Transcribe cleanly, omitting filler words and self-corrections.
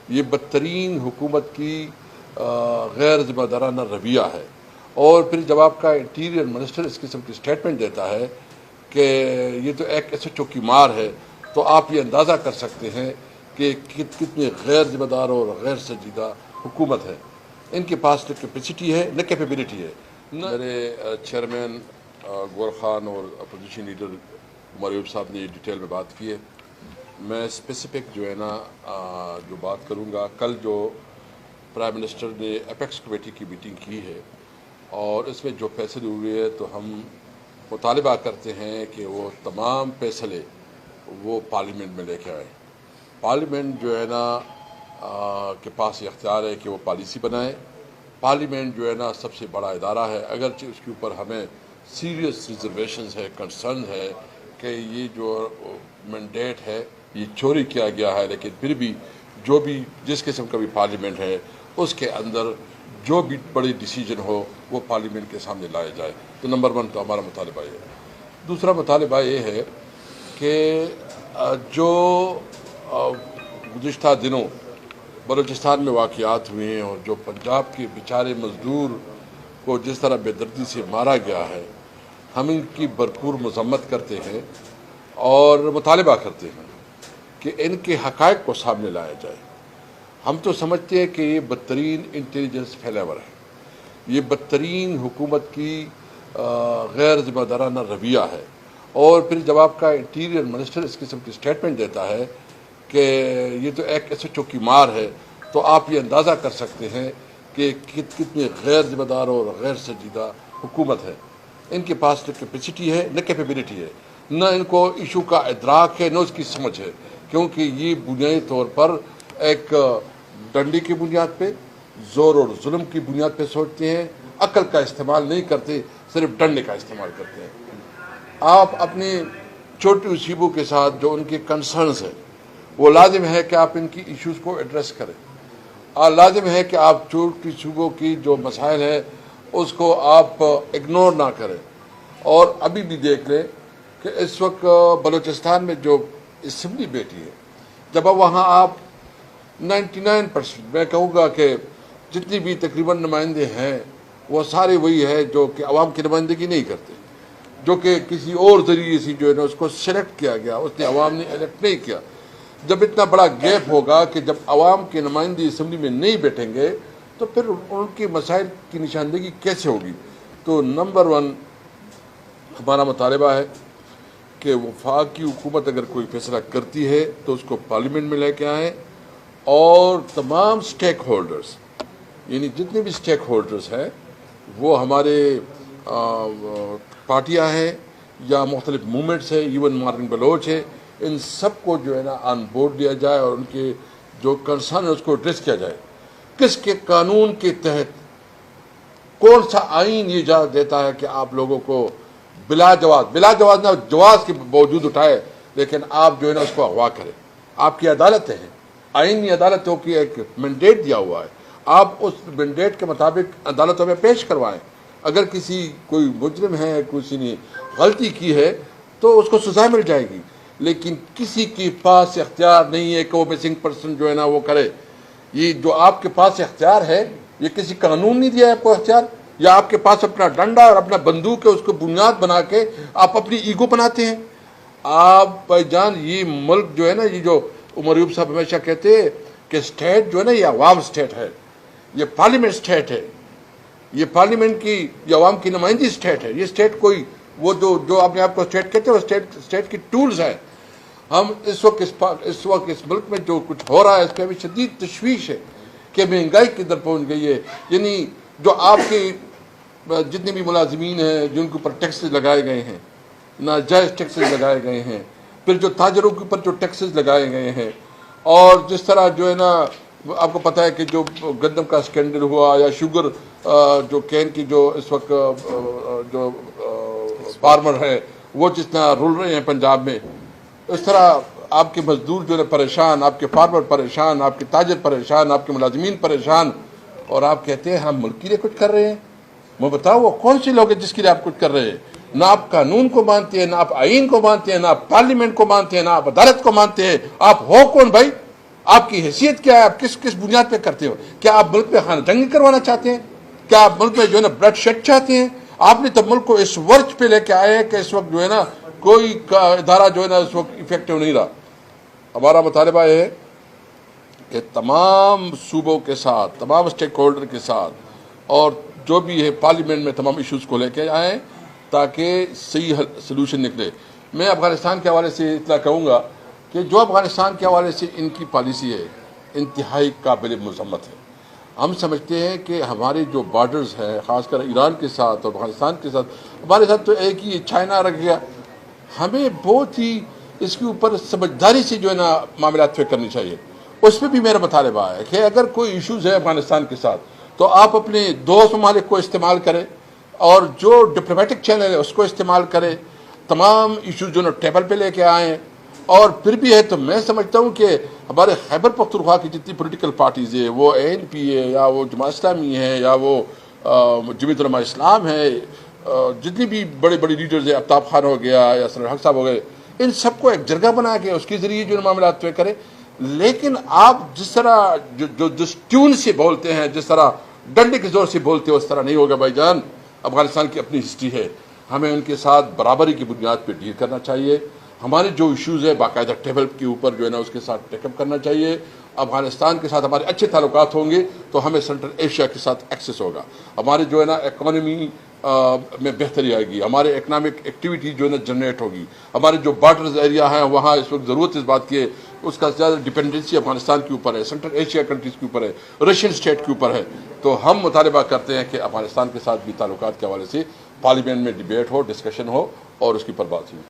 یہ بدترین حکومت کی غیر ذمہ دارانہ رویہ ہے۔ اور پھر جب آپ کا انٹیریئر منسٹر اس قسم کی سٹیٹمنٹ دیتا ہے کہ یہ تو ایک ایسے چوکی مار ہے، تو آپ یہ اندازہ کر سکتے ہیں کہ کتنے غیر ذمہ دار اور غیر سنجیدہ حکومت ہے۔ ان کے پاس نہ کیپیسٹی ہے نہ کیپیبلٹی ہے۔ میرے چیئرمین گور خان اور اپوزیشن لیڈر عمر ایوب صاحب نے ڈیٹیل میں بات کی ہے۔ میں اسپیسیفک جو ہے نا جو بات کروں گا، کل جو پرائم منسٹر نے اپیکس کمیٹی کی میٹنگ کی ہے اور اس میں جو فیصلے ہوئے ہیں، تو ہم مطالبہ کرتے ہیں کہ وہ تمام فیصلے وہ پارلیمنٹ میں لے کے آئیں۔ پارلیمنٹ جو ہے نا کے پاس یہ اختیار ہے کہ وہ پالیسی بنائے۔ پارلیمنٹ جو ہے نا سب سے بڑا ادارہ ہے، اگرچہ اس کے اوپر ہمیں سیریس ریزرویشنز ہے، کنسرن ہے کہ یہ جو مینڈیٹ ہے یہ چوری کیا گیا ہے، لیکن پھر بھی جو بھی جس قسم کا بھی پارلیمنٹ ہے اس کے اندر جو بھی بڑی ڈیسیجن ہو وہ پارلیمنٹ کے سامنے لائے جائے۔ تو نمبر 1 تو ہمارا مطالبہ یہ ہے۔ دوسرا مطالبہ یہ ہے کہ جو گزشتہ دنوں بلوچستان میں واقعات ہوئے ہیں اور جو پنجاب کے بیچارے مزدور کو جس طرح بے دردی سے مارا گیا ہے، ہم ان کی بھرپور مذمت کرتے ہیں اور مطالبہ کرتے ہیں کہ ان کے حقائق کو سامنے لایا جائے۔ ہم تو سمجھتے ہیں کہ یہ بدترین انٹیلیجنس فیلیور ہے، یہ بدترین حکومت کی غیر ذمہ دارانہ رویہ ہے۔ اور پھر جب آپ کا انٹیریئر منسٹر اس قسم کی سٹیٹمنٹ دیتا ہے کہ یہ تو ایک ایسے چوکی مار ہے، تو آپ یہ اندازہ کر سکتے ہیں کہ کتنے غیر ذمہ دار اور غیر سنجیدہ حکومت ہے۔ ان کے پاس نہ کیپیسٹی ہے نہ کیپیبلٹی ہے، نہ ان کو ایشو کا ادراک ہے نہ اس کی سمجھ ہے، کیونکہ یہ بنیادی طور پر ایک ڈنڈی کی بنیاد پہ، زور اور ظلم کی بنیاد پہ سوچتے ہیں، عقل کا استعمال نہیں کرتے، صرف ڈنڈے کا استعمال کرتے ہیں۔ آپ اپنی چھوٹی صوبوں کے ساتھ جو ان کے کنسرنز ہیں، وہ لازم ہے کہ آپ ان کی ایشوز کو ایڈریس کریں، اور لازم ہے کہ آپ چھوٹی صوبوں کی جو مسائل ہیں اس کو آپ اگنور نہ کریں۔ اور ابھی بھی دیکھ لیں کہ اس وقت بلوچستان میں جو اسمبلی بیٹھی ہے، جب اب وہاں آپ 99% میں کہوں گا کہ جتنی بھی تقریباً نمائندے ہیں وہ سارے وہی ہے جو کہ عوام کی نمائندگی نہیں کرتے، جو کہ کسی اور ذریعے سے جو ہے نا اس کو سلیکٹ کیا گیا، اس نے عوام نے الیکٹ نہیں کیا۔ جب اتنا بڑا گیپ ہوگا کہ جب عوام کے نمائندے اسمبلی میں نہیں بیٹھیں گے تو پھر ان کے مسائل کی نشاندہی کیسے ہوگی؟ تو نمبر 1 ہمارا مطالبہ ہے کہ وفاقی حکومت اگر کوئی فیصلہ کرتی ہے تو اس کو پارلیمنٹ میں لے کے آئیں، اور تمام سٹیک ہولڈرز، یعنی جتنے بھی سٹیک ہولڈرز ہیں، وہ ہمارے پارٹیاں ہیں یا مختلف موومنٹس ہیں، ایون مارننگ بلوچ ہے، ان سب کو جو ہے نا آن بورڈ لیا جائے اور ان کے جو کنسرن ہے اس کو ایڈریس کیا جائے۔ کس کے قانون کے تحت، کون سا آئین یہ اجازت دیتا ہے کہ آپ لوگوں کو بلا جواز نہ جواز کے باوجود اٹھائے، لیکن آپ جو ہے نا اس کو اغوا کریں؟ آپ کی عدالتیں ہیں، آئینی عدالتوں کی ایک مینڈیٹ دیا ہوا ہے، آپ اس مینڈیٹ کے مطابق عدالتوں میں پیش کروائیں۔ اگر کوئی مجرم ہے، کسی نے غلطی کی ہے تو اس کو سزا مل جائے گی، لیکن کسی کے پاس اختیار نہیں ہے کہ وہ مسنگ پرسن جو ہے نا وہ کرے۔ یہ جو آپ کے پاس اختیار ہے، یہ کسی قانون نہیں دیا ہے آپ کو اختیار، یا آپ کے پاس اپنا ڈنڈا اور اپنا بندوق ہے، اس کو بنیاد بنا کے آپ اپنی ایگو بناتے ہیں۔ آپ بھائی جان، یہ ملک جو ہے نا، یہ جو عمر ایوب صاحب ہمیشہ کہتے ہیں کہ سٹیٹ جو ہے نا یہ عوام سٹیٹ ہے، یہ پارلیمنٹ سٹیٹ ہے، یہ پارلیمنٹ کی یہ عوام کی نمائندگی سٹیٹ ہے۔ یہ سٹیٹ کوئی وہ جو اپنے آپ کو سٹیٹ کہتے ہیں وہ سٹیٹ کی ٹولز ہیں۔ ہم اس وقت اس ملک میں جو کچھ ہو رہا ہے اس پہ بھی شدید تشویش ہے کہ مہنگائی کدھر پہنچ گئی ہے۔ یعنی جو آپ کے جتنے بھی ملازمین ہیں جن کے اوپر ٹیکسز لگائے گئے ہیں، ناجائز ٹیکسز لگائے گئے ہیں، پھر جو تاجروں کے اوپر جو ٹیکسز لگائے گئے ہیں، اور جس طرح جو ہے نا آپ کو پتہ ہے کہ جو گندم کا سکینڈل ہوا یا شوگر جو کین کی جو اس وقت جو فارمر ہے وہ جس طرح رول رہے ہیں پنجاب میں، اس طرح آپ کے مزدور جو ہے پریشان، آپ کے فارمر پریشان، آپ کے تاجر پریشان، آپ کے ملازمین پریشان، اور آپ کہتے ہیں ہم ملک کے لیے کچھ کر رہے ہیں۔ میں بتاؤ وہ کون سے لوگ ہیں جس کے لیے آپ کچھ کر رہے ہیں؟ نہ آپ قانون کو مانتے ہیں، نہ آپ آئین کو مانتے ہیں، نہ آپ پارلیمنٹ کو مانتے ہیں، نہ آپ عدالت کو مانتے ہیں۔ آپ ہو کون بھائی؟ آپ کی حیثیت کیا ہے؟ آپ کس بنیاد پہ کرتے ہو؟ کیا آپ ملک میں خانہ جنگی کروانا چاہتے ہیں؟ کیا آپ ملک میں جو ہے نا بلڈ شیڈ چاہتے ہیں؟ آپ نے تو ملک کو اس ورچ پہ لے کے آئے ہیں کہ اس وقت جو ہے نا کوئی ادارہ جو ہے نا اس وقت افیکٹو نہیں رہا. ہمارا مطالبہ یہ ہے کہ تمام صوبوں کے ساتھ، تمام اسٹیک ہولڈر کے ساتھ، اور جو بھی ہے پارلیمنٹ میں تمام ایشوز کو لے کے آئیں تاکہ صحیح سلوشن نکلے. میں افغانستان کے حوالے سے اتنا کہوں گا کہ جو افغانستان کے حوالے سے ان کی پالیسی ہے انتہائی قابل مذمت ہے. ہم سمجھتے ہیں کہ ہمارے جو بارڈرز ہیں خاص کر ایران کے ساتھ اور افغانستان کے ساتھ، ہمارے ساتھ تو ایک ہی چائنا رکھ گیا. ہمیں بہت ہی اس کے اوپر سمجھداری سے جو ہے نا معاملات طے کرنی چاہیے. اس پہ بھی میرا مطالبہ ہے کہ اگر کوئی ایشوز ہے افغانستان کے ساتھ تو آپ اپنے دوست ممالک کو استعمال کریں اور جو ڈپلومیٹک چینل ہے اس کو استعمال کریں. تمام ایشوز جو نا ٹیبل پہ لے کے آئیں. اور پھر بھی ہے تو میں سمجھتا ہوں کہ ہمارے خیبر پختونخوا کی جتنی پولیٹیکل پارٹیز ہے، وہ ANP ہے یا وہ جماعت اسلامی ہے یا وہ جمعیت علماء اسلام ہے، جتنی بھی بڑے بڑے لیڈرز ہیں، آفتاب خان ہو گیا یا سر حق صاحب ہو گئے، ان سب کو ایک جرگہ بنا کے اس کے ذریعے جو معاملات طے کرے. لیکن آپ جس طرح جس ٹیون سے بولتے ہیں، جس طرح ڈنڈے کے زور سے بولتے ہیں، اس طرح نہیں ہوگا. بھائی جان، افغانستان کی اپنی ہسٹری ہے، ہمیں ان کے ساتھ برابری کی بنیاد پہ ڈیل کرنا چاہیے. ہمارے جو ایشوز ہے باقاعدہ ٹیبل کے اوپر جو ہے نا اس کے ساتھ ٹیک اپ کرنا چاہیے. افغانستان کے ساتھ ہمارے اچھے تعلقات ہوں گے تو ہمیں سینٹرل ایشیا کے ساتھ ایکسیس ہوگا. ہمارے جو ہے نا اکانومی میں بہتری آئے گی، ہمارے اکنامک ایکٹیویٹی جو ہے نا جنریٹ ہوگی. ہمارے جو بارڈرز ایریا ہیں وہاں اس وقت ضرورت اس بات کی ہے، اس کا زیادہ ڈپینڈنسی افغانستان کے اوپر ہے، سینٹرل ایشیا کنٹریز کے اوپر ہے، رشین اسٹیٹ کے اوپر ہے. تو ہم مطالبہ کرتے ہیں کہ افغانستان کے ساتھ بھی تعلقات کے حوالے سے پارلیمنٹ میں ڈیبیٹ ہو، ڈسکشن ہو اور اس کی پر بات ہو.